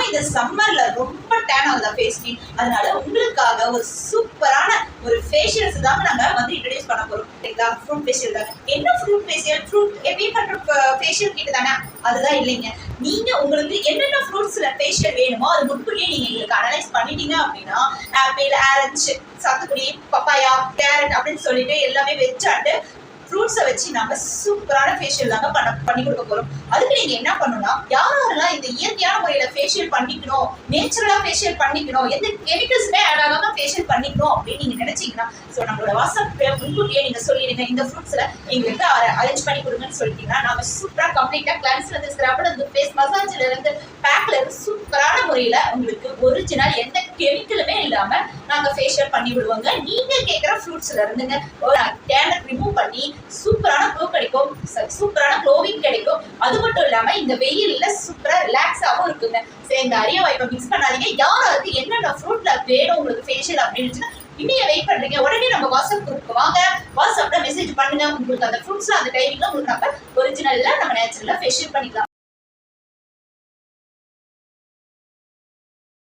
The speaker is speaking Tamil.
இந்த சம்மர்ல ரொம்ப டேன் ஆகுதா ஃபேஸ் ஸ்கின், அதனால உங்களுக்காக ஒரு சூப்பரான ஒரு ஃபேஷியல்ஸ் தான் நாங்க வந்து இன்ட்ரோடியூஸ் பண்ண போறோம். சரிங்களா? ஃப்ரூட் ஃபேஷியல் தான். என்ன ஃப்ரூட் ஃபேஷியல்? ஃப்ரூட் எப்பயும் பண்ற ஃபேஷியல் கிட்ட தானே, அதுதான் இல்லைங்க. நீங்க உங்களுக்கு என்னென்ன ஃப்ரூட்ஸ்ல ஃபேஷியல் வேணுமோ அது முன்கூட்டியே நீங்க எங்களுக்கு அனலைஸ் பண்ணிட்டீங்க அப்படின்னா, ஆப்பிள், ஆரஞ்சு, சாத்துக்குடி, பப்பாயா, கேரட் அப்படின்னு சொல்லிட்டு எல்லாமே வச்சாட்டு ஃப்ரூட்ஸை வச்சு நம்ம சூப்பரான ஃபேஷியல் தாங்க பண்ணி கொடுக்க போறோம். அதுக்கு நீங்க என்ன பண்ணணும்னா, யாரெல்லாம் இந்த இயற்கையான முறையில ஃபேஷியல் பண்ணிக்கணும், நேச்சுரலா ஃபேஷியல் பண்ணிக்கணும், எந்த கெமிக்கல்ஸுமே ஆட் ஆகாம ஃபேஷியல் பண்ணிக்கணும் அப்படின்னு நீங்க நினைச்சீங்கன்னா, ஸோ நம்மளோட வாட்ஸ்அப் முன்கூட்டியே நீங்க சொல்லிடுங்க, இந்த ஃப்ரூட்ஸ்ல எங்களுக்கு அரேஞ்ச் பண்ணி கொடுங்கன்னு சொல்லிட்டீங்கன்னா, நாம சூப்பரா கம்ப்ளீட்டா கிளான்ஸ்ல இருந்து ஸ்க்ரப்ல இருந்து ஃபேஸ் மசாஜ்ல இருந்து பேக்ல இருந்து சூப்பரான முறையில உங்களுக்கு ஒரிஜினல் எந்த கெமிக்கலுமே இல்லாம நாங்க ஃபேஷியல் பண்ணி விடுவோங்க. நீங்க கேட்குற ஃப்ரூட்ஸ்ல இருந்துங்க டேன் ரிமூவ் பண்ணி சூப்பரான க்ளோ கிடைக்கும், சூப்பரான க்ளோவிங் கிடைக்கும். அது மட்டும் இல்லாம இந்த வெயில்ல சூப்பரா ரிலாக்ஸாகவும் இருக்குங்க. சரி, இந்த அரிய வாய்ப்பை மிக்ஸ் பண்ணாதீங்க. யாராவது என்னென்ன ஃப்ரூட்ல வேணும் உங்களுக்கு ஃபேஷியல் அப்படின்னு இன்னைய வெயிட் பண்றீங்க, உடனே நம்ம வாட்ஸ்அப் குரூப்க்கு வாங்க, வாட்ஸ்அப்ல மெசேஜ் பண்ணுங்க. உங்களுக்கு அந்த ஃப்ரூட்ஸ்ல அந்த டைமிங்ல உங்களுக்கு நம்ம ஒரிஜினல்ல நம்ம நேச்சுரலா ஃபேஷியல் பண்ணிக்கலாம்.